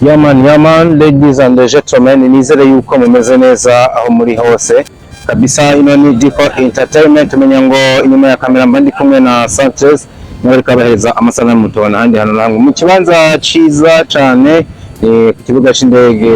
Yaman, ladies and gentlemen, nizere yuko mumeze neza aho muri hose kabisa. Ino ni Deepo Entertainment, menya ngo inyuma ya kamera mbandi kumwe na Sanchez mwari kabaheza amasanamu mutona handi hano nangu mu kibanza ciza cyane ku kibuga c'indege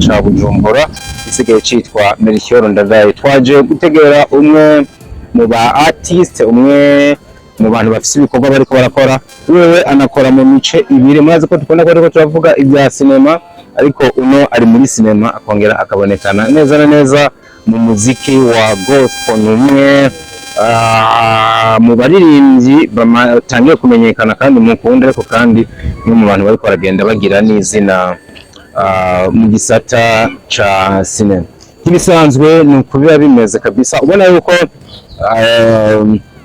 ca Bujumbura isigaye citwa Melchior Ndadaye. Twaje gutegera umwe mu ba artiste, umwe mu bantu bafise ibikorwa bariko barakora. Wewe anakora mu mice ibiri, murazi ko tukunda ko ariko turavuga ibya cinema, ariko uno ari muri cinema akongera akabonekana neza na neza mu muziki wa gospel. Numwe mu baririmbyi batangiye kumenyekana kandi mukunda, ariko kandi no mu bantu bariko baragenda bagira n'izina mu gisata ca cinema. Kibisanzwe ni ukubiba bimeze kabisa, ubona yuko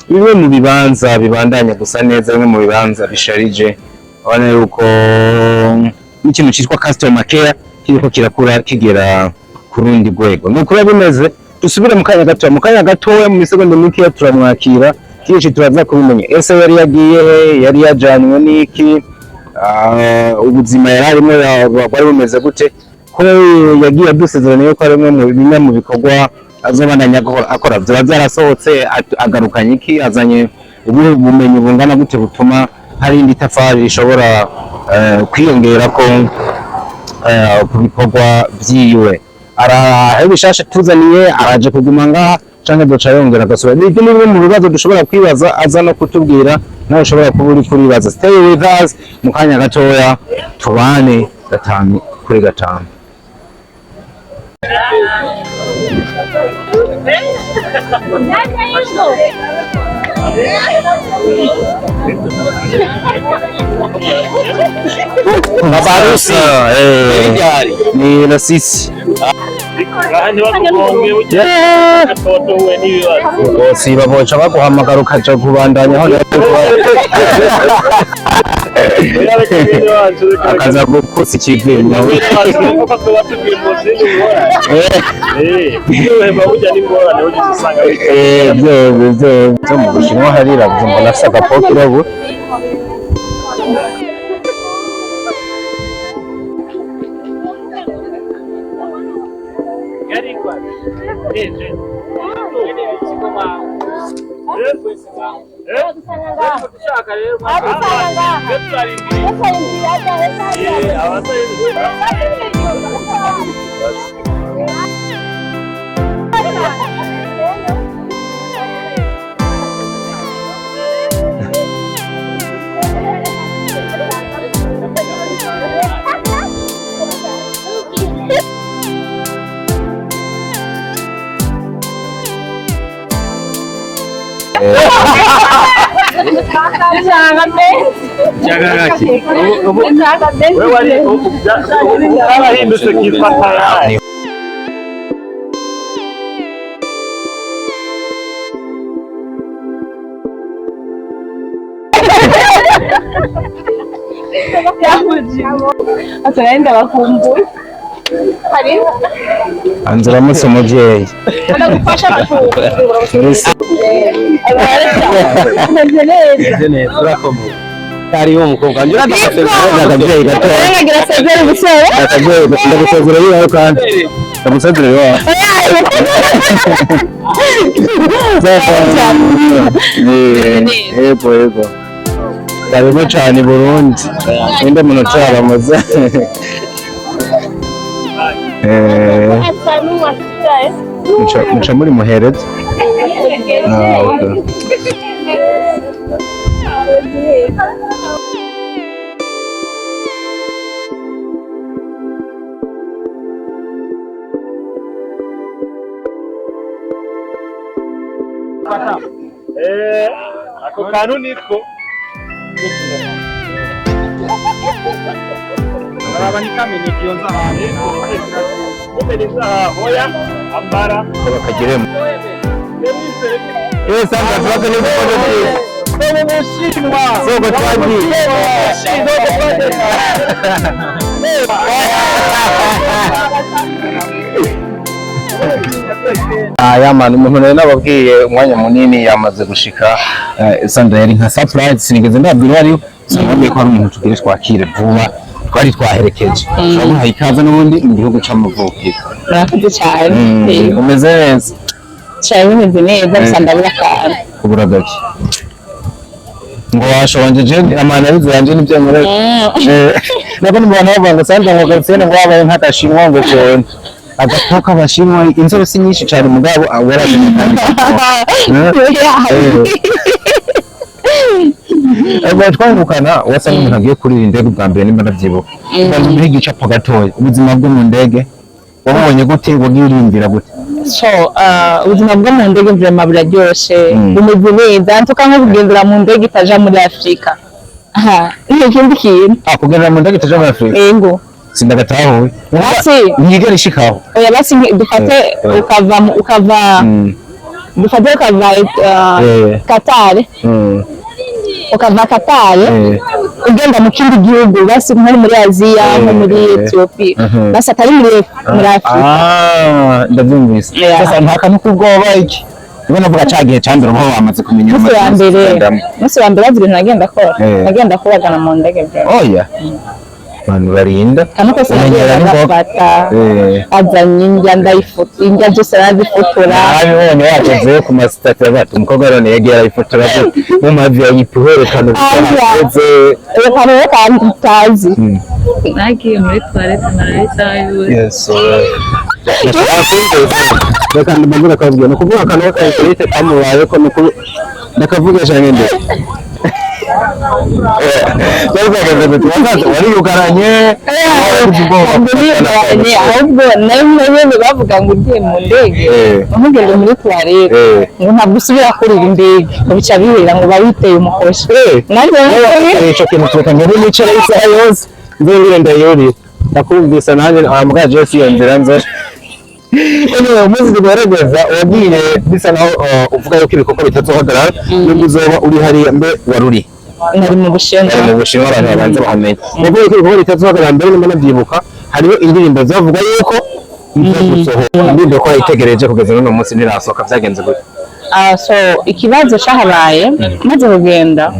bimwe mu bibanza bibandanya gusa neza, bimwe mu bibanza bisharije, ubona yuko n'ikintu cyitwa customer care kiriko kirakura kigera ku rundi rwego. Ni ukubiba bimeze. Dusubire mu kanya gatoya mu misegonda mike turamwakira kici turaza kubimenya ese yari yagiye yari yajanywe n'iki, ubuzima yararimo bwari bumeze gute, ko yagiye dusezeranye ko ari bimwe mu bikorwa azobandanya akora byo byarasohotse, agarukanye iki, azanye ubumenyi bungana gute butuma hari indi tafari rishobora kwiyongera ko ku bikorwa byiwe. Ara bishashe tuzaniye araje kuguma ngaha canke doca yongera agasubira. Ni bimwe mu bibazo dushobora kwibaza, aza no kutubwira nawe ushobora kuba uri kuribaza. Stay with us mu kanya gatoya tubane 5 kuri 5. Babarusi ni la sisi si baboca baguhamagara ukaja kubandanya aho akaza gukosa ikivimba byo mu Bushinwa harira mbona afise agapokiro ubu. Ataenda bakumbuye anzira muso muvyeyi ndagufasha kuvuga kari wo mukobwa njura ndakavyeyi gato ngira sezere busore ndagusezera yiwe kandi ndagusezera yiwe yego Karimo cyane Burundi inde muno cyaba muze muca muri muhereze ako kantu niko abanyikamenye kiyonza hane umeniza hoya ambara bakagiremo sanga twaje ni kukoje Soko mushimwa soko twaji Yamani umuntu rero nababwiye umwanya munini yamaze gushika Sandra yari nka surprise sinigeze ndabwira ari sinabwiye ko hari umuntu tugire twakire vuba twari twaherekeje turamuhaye ikaze n'ubundi mu gihugu c'amavukiro. murakoze cyane. Umeze neza? Cyane bimeze neza gusa ndabura akantu. Kubura gake ngo washonjeje amana y'inzu yanje n'ibyo nkorera. Nako ni mwana w'abantu sanje ngo gatsene ngo wabaye nk'agashinwa ngo cyone agatoka abashinwa inzoro si nyinshi cyane mugabo awaraje kandi twangukana wasanga umuntu agiye kurira indege bwa mbere nimba navyibuka muri gicapo gatoya ubuzima bwo mu ndege wabonye gute wagirindira gute? So ubuzima bwo mu ndege vraiment buraryoshe bumeze neza ntuka nko kugendera mu ndege itaja muri Afrika. Ni ikindi kintu kugendera mu ndege itaja muri Afrika yego sindagatahuye basi nigera ishikaho oya basi dufate ukava Qatar ukava Qatar ugenda mu kindi gihugu basi nko muri Aziya nko muri Ethiopia basi atari muri Afrika. Ndabyumvise sasa ntaka no kubwoba iki ubona vuga cagiye cambere aho bamaze kumenya musi wa mbere azira nagenda kubagana mu ndege byo oya bantu barinda kanako sinagenda azanye injya ndayifoto injya zose arazifotora abibonye wakoze ku masitati y'abantu umukobwa rone yagiye arayifotora mu mavi yayipuherekana ubutse kandi utazi nagiye muri toilette narayitayo. yes reka ndamubura kabwiye no kuvuga kanako kayite kamubaye ko nuko ndakavuga cyane nde wari yugaranye ahubwo nawe bavuga ngo ugiye mu ndege umugende muri toilette ngo ntabwo usubira kurira indege ngo bica bihera ngo bawiteye umukoshi nanjye ico kintu tukanye n'icyo isaha yose nzengire ndayori ndakumvisa nanjye ambwa Jesse yonzera nzo umuzi bigaragaza wagiye bisa naho uvuga yuko ibikoko bitazohagarara nubwo uzoba uri hariya mbe waruri nari mu Bushinwa abantu babanza bahamenye nubwo ibikoko bitazohagarara mbere nimba nabyibuka hariho indirimbo zavuga yuko ndindo ko itegereje kugeza n'uno munsi ntirasohoka byagenze gute? So ikibazo cyahabaye maze kugenda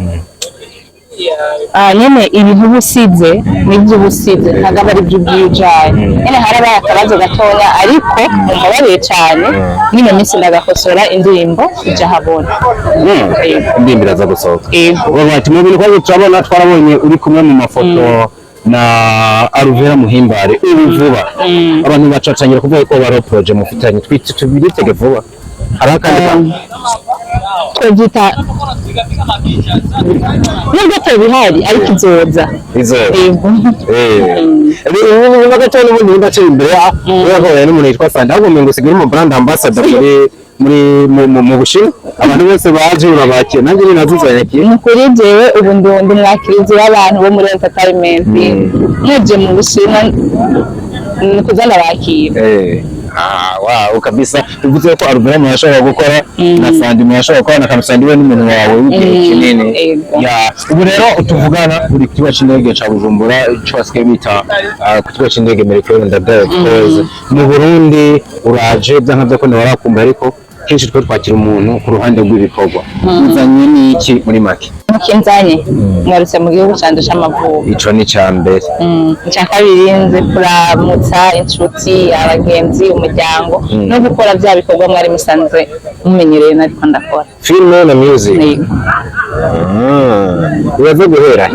nyene ibintu busize nibyo busize ntabwo ari byo byijaye nyene harabaye akabazo gatoya ariko mumbabarire cyane nyine minsi ndagakosora indirimbo ija habona indirimbo iraza gusohoka bati mu bintu ko turabona twarabonye uri kumwe mu mafoto na Alvera Muhimbare ubu vuba abantu bacacangira kuvuga ko baro project mufitanye tubitege vuba harakandi twagita nubwo tubihari ariko izoza yego bagatona ubundi ndacira imbere yaho n'umuntu yitwa Sanda ahubwo ngo usigire mu brand ambassador mu Bushinwa abantu bose baje urabakiye nanjye ni nazuzanye mukuri jewe ubu ndi mwakirizi w'abantu bo muri entertainment nje mu Bushinwa kuzana bakira wow kabisa tuvuze ko Alvera yashobora gukora na Sandi yashobora gukora na Kamusandi we n'umuntu wawe w'igihe kinini ubu rero utuvugana uri kiba cy'indege ca Bujumbura cyo basike bita kutwa cy'indege Mercure Ndadaye mu Burundi uraje byanka byo ko warakumva ariko kenshi twe twakira umuntu ku ruhande rw'ibikorwa uzanye n'iki muri make kinzanye mwarutse mu gihugu cyanje c'amavuko ico ni cyambere cya kabiri nze kuramutsa inshuti abagenzi umuryango no gukora bya bikorwa mwari musanzwe mumenyereye nariko ndakora film na music uraze guhera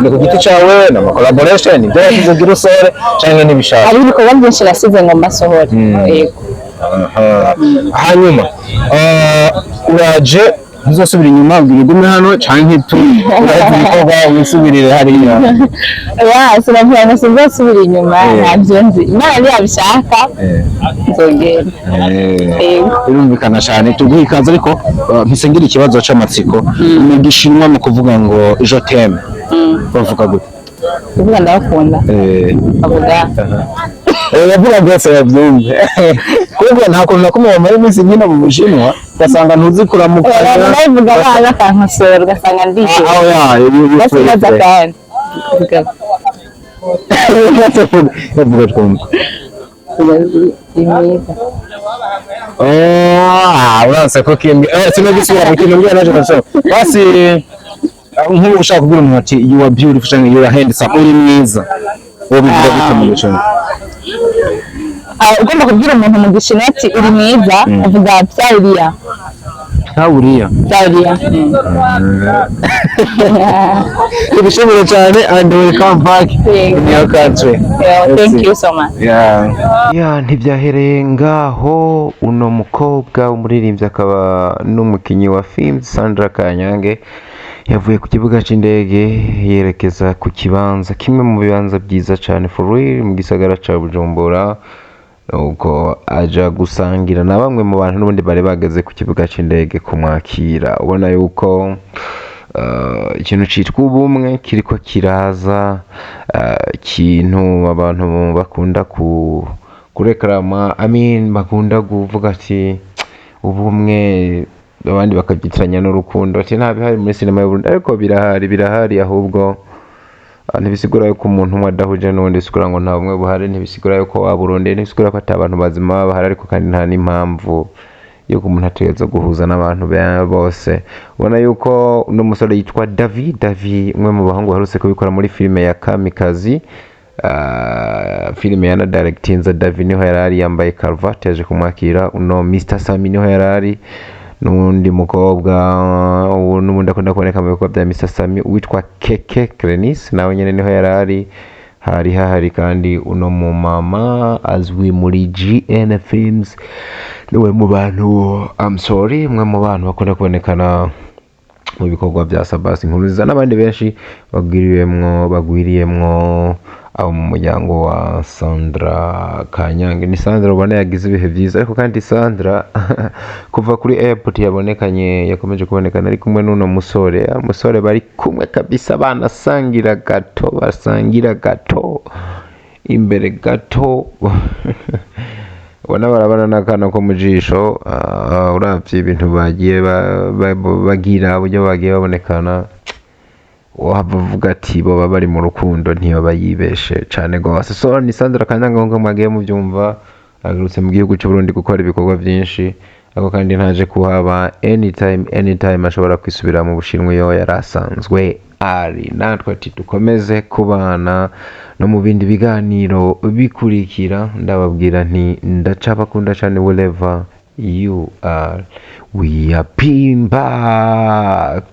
ni ku giti cyawe na collaboration ibyo yagize girusore cyangwa n'ibishaka ari ibikorwa byinshi nasize ngo masohora yego hanyuma uraje ntuzosubira inyuma ubwirigume hano canke tu uraje ibikorwa wisubirire hariya sinavuga ngo sinzosubira inyuma ntabyo nzi imana yabishaka nzogenda birumvikana cyane tuguha ikaze ariko mpise ngira ikibazo c'amatsiko mu gishinwa mu kuvuga ngo je t'aime bavuga gute? kuvuga ndakunda bavuga yavuga byose yabyumve kuko nta kuntu nakumva muri minsi nyine mu Bushinwa ugasanga ntuzi kuramukanya bavuga abana akankosora ugasanga ndije basigaza kandi bavuga twumva uranse ko kimwe sinagisubira mu kintu mbwira naje ndasaba basi nk'ubu ushaka kubwira umuntu ati you are beautiful cyangwa you are handsome uri mwiza bivuga gute mu giconyo? Ugomba kubwira umuntu mu gishinati uri mwiza uvuga Byariya. Uriya ibishimire cyane and welcome back in your country. Thank you so much. Ntibyahereye ngaho, uno mukobwa umuririmbyi akaba n'umukinnyi wa film Sandra Kanyange yavuye ku kibuga cy'indege yerekeza ku kibanza kimwe mu bibanza byiza cyane for real mu gisagara ca Bujumbura, nuko aja gusangira na bamwe mu bantu n'ubundi bari bageze ku kibuga cy'indege kumwakira. Ubona yuko ikintu cyitwa ubumwe kiriko kiraza, ikintu abantu bakunda kurekarama, bakunda kuvuga ati ubumwe, abandi bakabyitiranya n'urukundo, ati nta bihari muri sinema y'Uburundi, ariko birahari ahubwo ntibisigura yuko umuntu umwe adahuje n'undi, bisigura ngo nta bumwe buhari, ntibisigura yuko waburondeye, ntibisigura ko ata abantu bazima bahari, ariko kandi nta n'impamvu yuko umuntu ategerezwa guhuza n'abantu bose. Ubona yuko uno musore yitwa David, umwe mu bahungu baherutse kubikora muri filime ya Kamikazi, filime yana directinze. David niho yarari yambaye karuvati yaje kumwakira. Uno Mr Sami niho yarari, n'undi mukobwa n'ubundi akunda kuboneka mu bikorwa bya Mr Sami witwa Keke Klenis, nawe nyene niho yarari. Hari kandi uno mu mama azwi muri GN Films, niwe mu bantu umwe mu bantu bakunda kubonekana mu bikorwa bya Sabasi Nkuruziza n'abandi benshi bagwiriyemwo abo mu muryango wa Sandra Kanyange. Ni Sandra ubona yagize ibihe byiza, ariko kandi Sandra kuva kuri airport yakomeje kubonekana ari kumwe n'uno musore bari kumwe kabisa, basangira gato imbere gato ubona barabana n'akana ko mu jisho. Uravye ibintu bagiye bagira uburyo bagiye babonekana, wavuga ati boba bari mu rukundo, ntibaba yibeshe cyane gose. So ni Sandra Kanyange ngo mwagiye mubyumva, agarutse mu gihugu cy'u Burundi gukora ibikorwa byinshi, ariko kandi ntaje kuhaba anytime ashobora kwisubira mu Bushinwa yo yarasanzwe ari. Natwe ati dukomeze kubana no mu bindi biganiro bikurikira, ndababwira nti ndacabakunda cyane wherever you are, we are back.